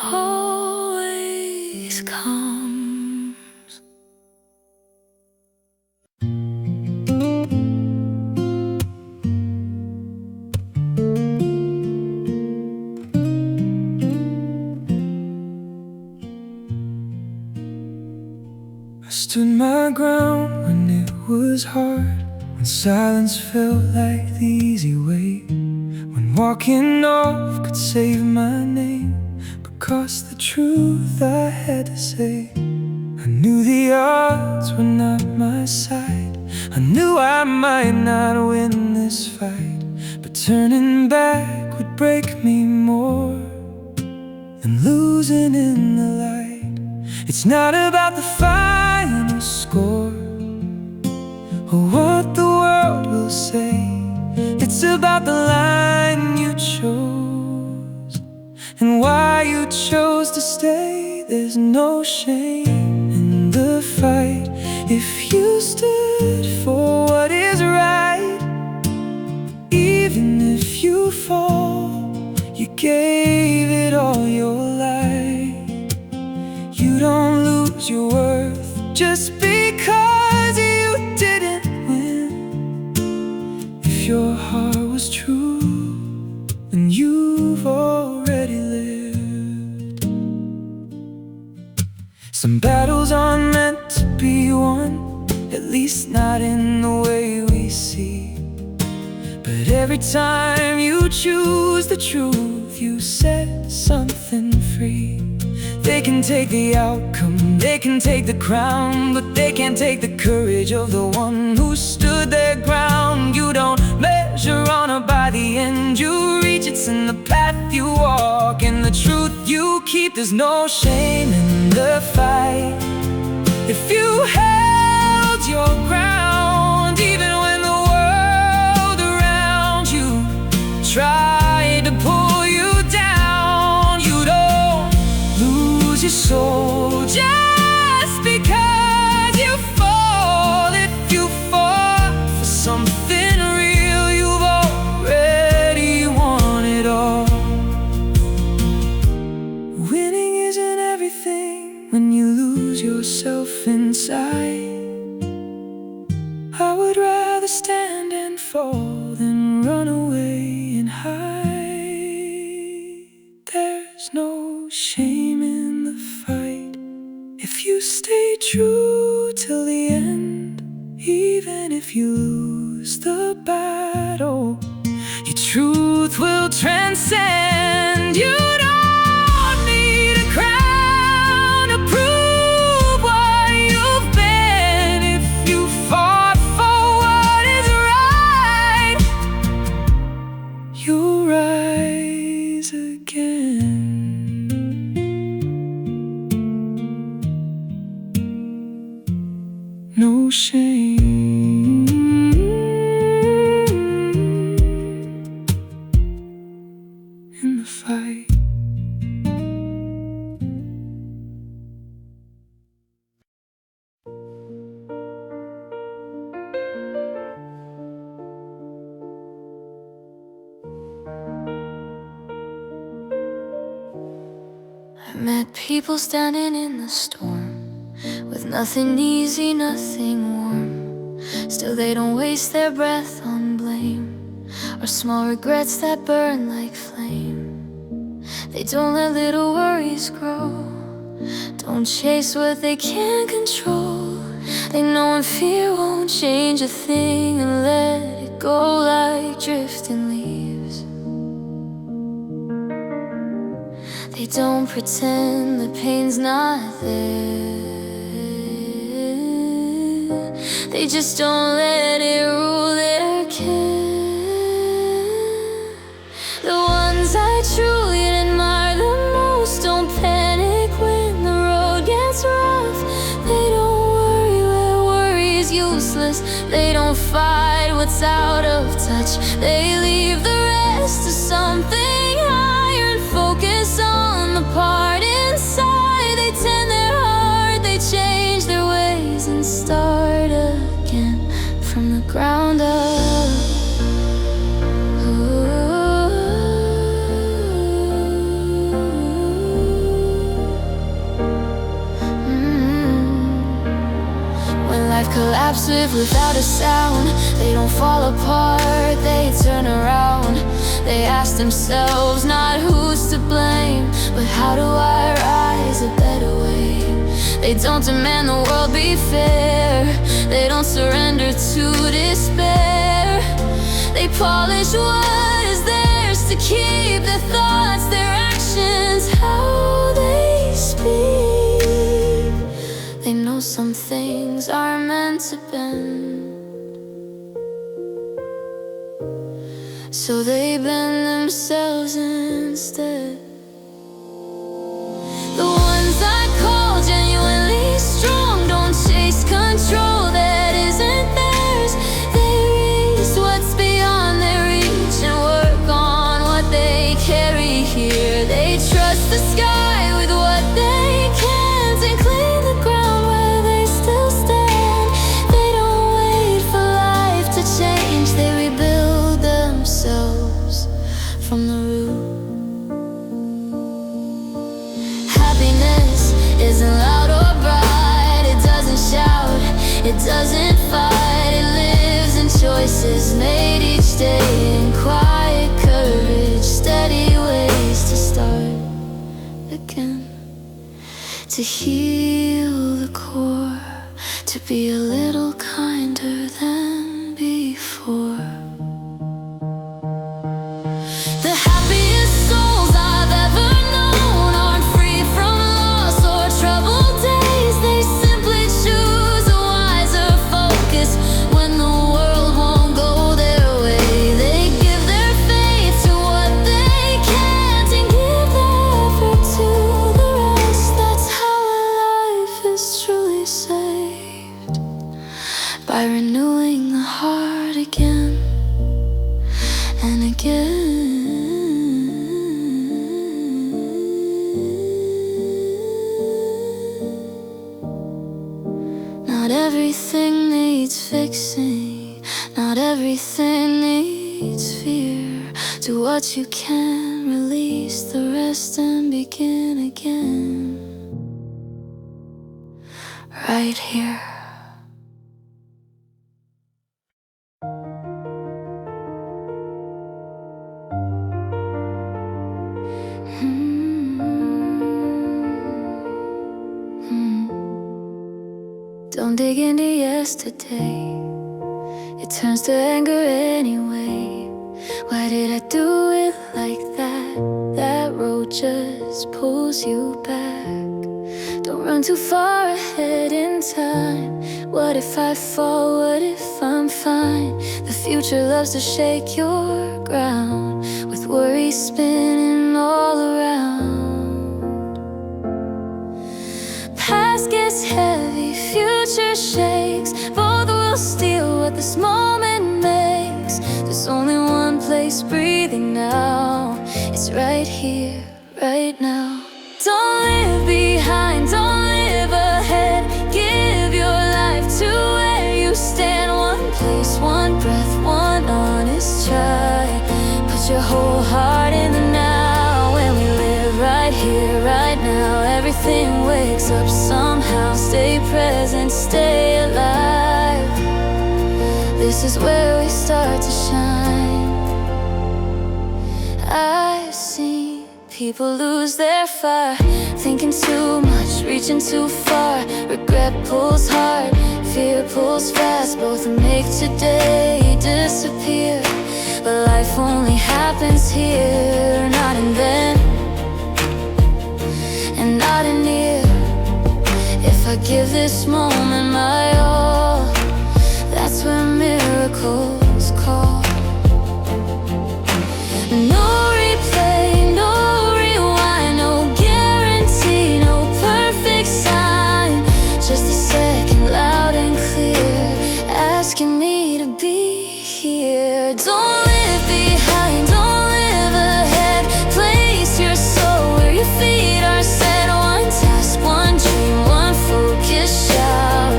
always comes. I stood my ground when it was hard, when silence felt like the easy way, when walking off could save my name, but cost the truth I had to say. I knew the odds were not my side, I knew I might not win this fight, but turning back would break me more than losing in the light. It's not about the final score or what the world will say, it's about the line you chose and why you chose to stay. There's no shame in the fight if you stood for what is right. Even if you fall, you gave it all your life. You don't lose your worth just because you didn't win. If your heart was true, then you've already lived. Some battles aren't meant to be won, at least not in the way we see. But every time you choose the truth, you set something free. They can take the outcome, they can take the crown, but they can't take the courage of the one who stood their ground. You don't measure honor by the end you reach, it's in the path you walk and the truth you keep. There's no shame in the fight if you held your ground, even when the world around you tried to pull you down. You don't lose your soul just because you fall. If you fall for something real, you've already won it all. lose yourself inside. I would rather stand and fall than run away and hide. There's no shame in the fight if you stay true till the end. Even if you lose the battle, your truth will transcend. You don't need a crown to prove what you've been. If you fought for what is right, you'll rise again. No shame in the fight. I met people standing in the storm, with nothing easy, nothing warm. Still they don't waste their breath on blame, or small regrets that burn like flame. They don't let little worries grow, don't chase what they can't control. They know when fear won't change a thing, and let it go like drifting leaves. They don't pretend the pain's not there. They just don't let it rule their care. The ones I truly admire the most don't panic when the road gets rough. They don't worry where worry is useless. They don't fight what's out of touch. They leave the rest to something higher and focus on the part inside. They tend their heart, they change their ways and start again from the ground up. When life collapses without a sound, they don't fall apart, they turn around. They ask themselves not who's to blame, but how do I rise a better way? They don't demand the world be fair, they don't surrender to despair. They polish what is theirs to keep, their thoughts, their actions, how they speak. They know some things are meant to bend, so they bend themselves instead. The ones I call genuinely strong don't chase control that isn't theirs. They reach what's beyond their reach and work on what they carry here. They trust the sky with what they can't and clean the ground where they still stand. They don't wait for life to change, they rebuild themselves from the root. Happiness isn't loud or bright, it doesn't shout, it doesn't fight. It lives in choices made each day in quiet courage, steady ways to start again, to heal the core, to be a little kinder than before. The happiest souls I've ever known aren't free from loss or troubled days. They simply choose a wiser focus when the world won't go their way. They give their faith to what they can't and give their effort to the rest. That's how a life is truly saved, by renewing the heart again and again. Not everything needs fixing, not everything needs fear. Do what you can, release. release the rest and begin again. 「 「right here. Don't dig into yesterday, it turns to anger anyway. Why did I do it like that? That road just pulls you back. Don't run too far ahead in time. What if I fall? What if I'm fine? The future loves to shake your ground, with worry spinning all around. Past gets heavy, future shakes. Both will steal what this moment makes. There's only one place breathing now. It's right here, right now. Don't live behind, don't live ahead. Give your life to where you stand. One place, one breath, one honest try. Put your whole heart in the now. When we live right here, right now, everything wakes up somehow. Stay present, stay alive. This is where we start to shine. I've seen people lose their fire, thinking too much, reaching too far. Regret pulls hard, fear pulls fast. Both make today disappear. But life only happens here, not in then, and not in here. If I give this moment my all, that's where miracles call. No replay, no rewind, no guarantee, no perfect sign. Just a second loud and clear, asking me to be here. Don't live behind, don't live ahead. Place your soul where your feet are set. One task, one dream, one focus shout.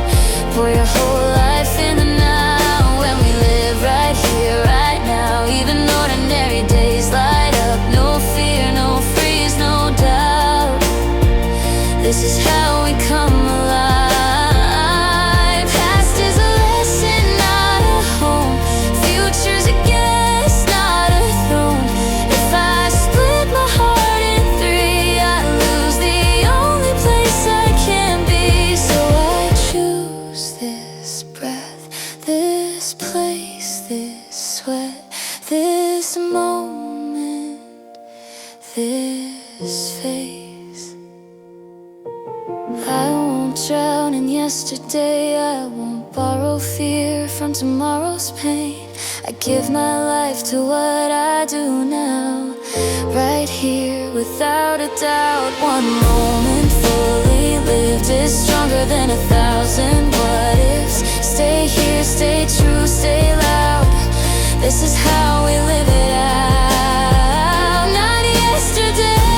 Pour your whole life in the now. When we live right here, right now, even ordinary days light up. No fear, no freeze, no doubt. This is how we come alive. Past is a lesson, not a home. Future's a guess, not a throne. If I split my heart in three, I lose the only place I can be. So I choose this breath, this place, this sweat, this moment, this face. I won't drown in yesterday, I won't borrow fear from tomorrow's pain. I give my life to what I do now, right here without a doubt. One moment fully lived is stronger than 1,000 what ifs. Stay here, stay true, stay loud. This is how we live it out. Not yesterday,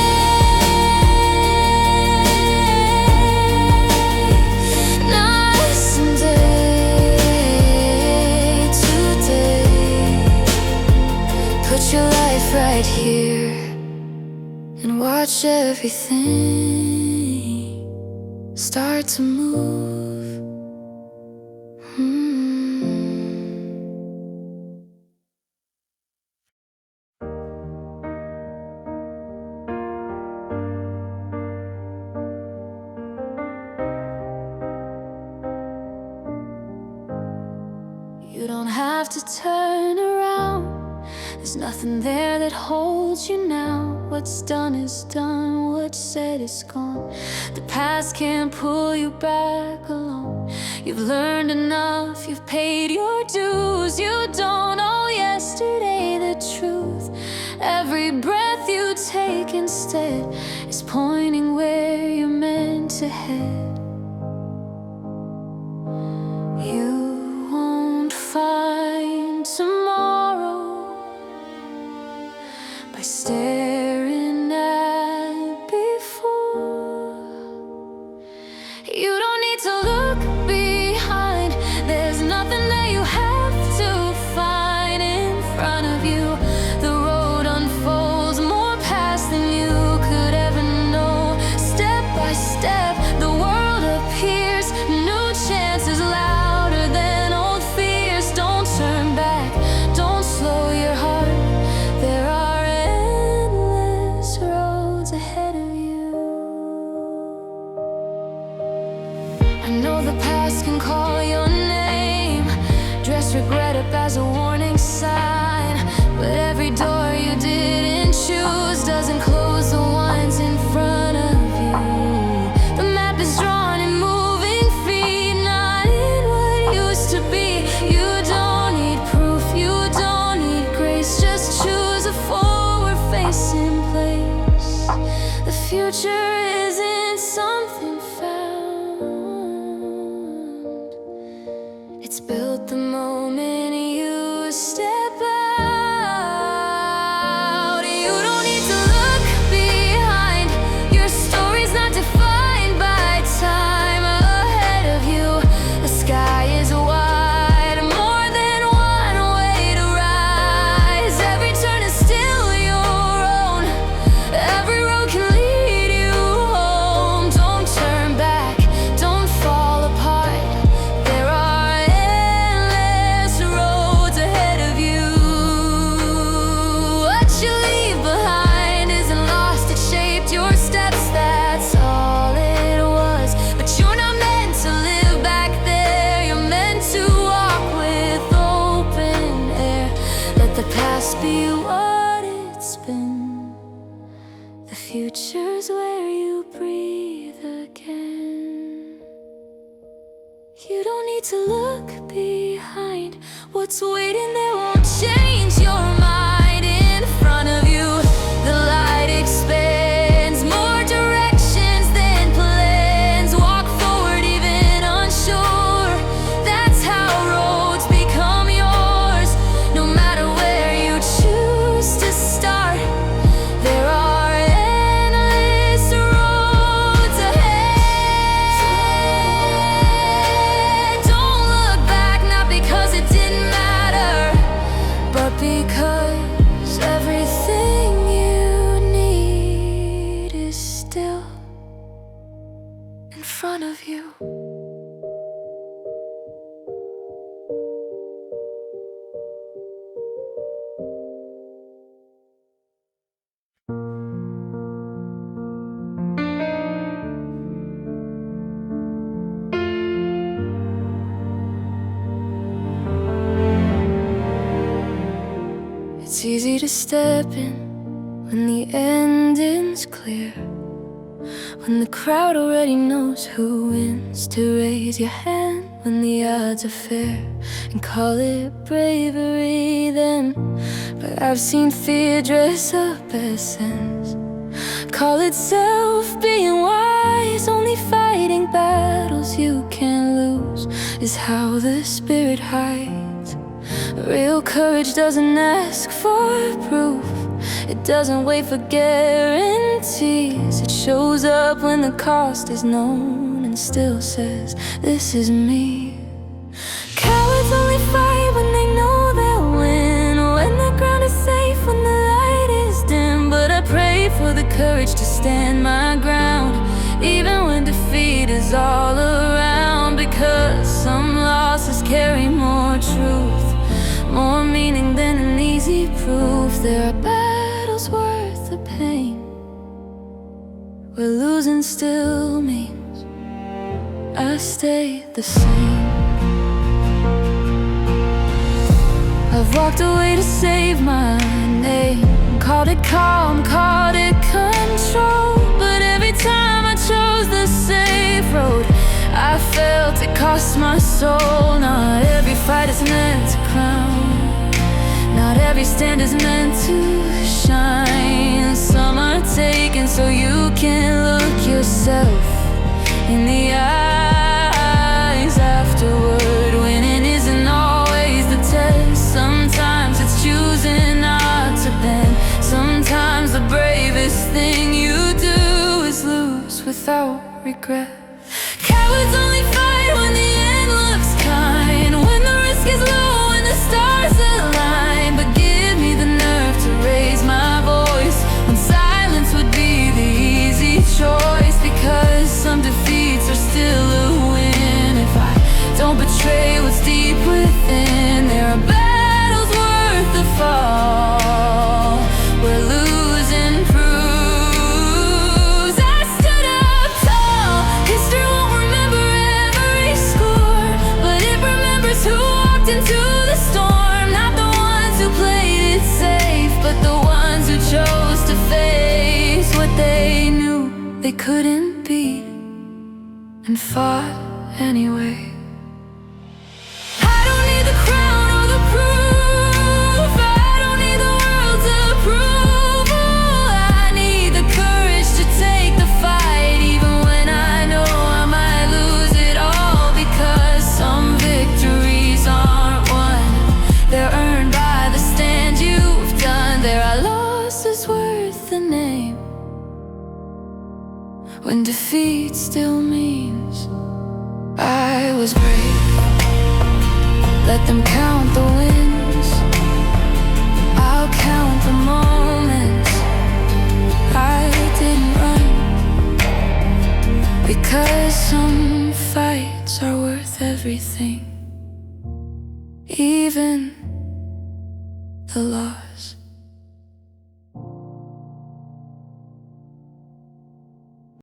not someday, today. Put your life right here and watch everything start to move. You don't have to turn around. There's nothing there that holds you now. What's done is done, what's said is gone. The past can't pull you back alone. You've learned enough, you've paid your dues. You don't owe yesterday the truth. Every breath you take instead is pointing where you're meant to head. You won't find tomorrow by staring at before. You don't need to look behind. There's nothing that you have to find in front of you. The road unfolds more past than you could ever know. Step by step, the world know the past can call your name, dress regret up as a warning sign, but every door you didn't choose doesn't close the ones in front of you. The map is drawn in moving feet, not in what used to be. You don't need proof, you don't need grace, just choose a forward-facing place. The future isn't something found, it's built the moment you step out. You don't need to look behind, your story's not defined by time ahead of you. The sky is wide, more than one way to rise. Every turn is still your own, every road can lead you home. Don't turn back, don't fall apart, there are endless roads ahead of you. What you leave behind isn't lost, it shaped your steps, that's all it was. But you're not meant to live back there, you're meant to walk with open air. Let the past be what it's been, the future's where you breathe again. You don't need to look behind, what's waiting there won't change your mind. In front of you, the light expands, more directions than plans. Walk forward even unsure, that's how roads become yours. No matter where you choose to start, there are endless roads ahead. Don't look back, not because it didn't matter, but because everything you need is still in front of you. It's easy to step in when the ending's clear, when the crowd already knows who wins. To raise your hand when the odds are fair and call it bravery then. But I've seen fear dress up as sense, call itself being wise. Only fighting battles you can't lose is how the spirit hides. Real courage doesn't ask for proof, it doesn't wait for guarantees. It shows up when the cost is known and still says, this is me. Cowards only fight when they know they'll win, when the ground is safe, when the light is dim. But I pray for the courage to stand my ground, even when defeat is all around. Because some losses carry more truth, more meaning than an easy proof. There are battles worth the pain, where losing still means I stay the same. I've walked away to save my name, called it calm, called it control. But every time I chose the safe road, I felt it cost my soul. Not every fight is meant to crown, not every stand is meant to shine. Some are taken so you can look yourself in the eyes afterward. Winning isn't always the test, sometimes it's choosing not to bend. Sometimes the bravest thing you do is lose without regret. Cowards only fight when the end looks kind, when the risk is low, when the stars align. But give me the nerve to raise my voice when silence would be the easy choice. Because some defeats are still a win if I don't betray what's deep within. There are battles worth the fall, where losing proves I stood up tall. History won't remember ever couldn't beat and fought anyway. I don't need the crown or the proof. I don't need the world's approval. I need the courage to take the fight, even when I know I might lose it all. Because some victories aren't won, they're earned by the stand you've done. There are losses worth the name, when defeat still means I was brave. Let them count the wins, I'll count the moments I didn't run. Because some fights are worth everything, even the loss.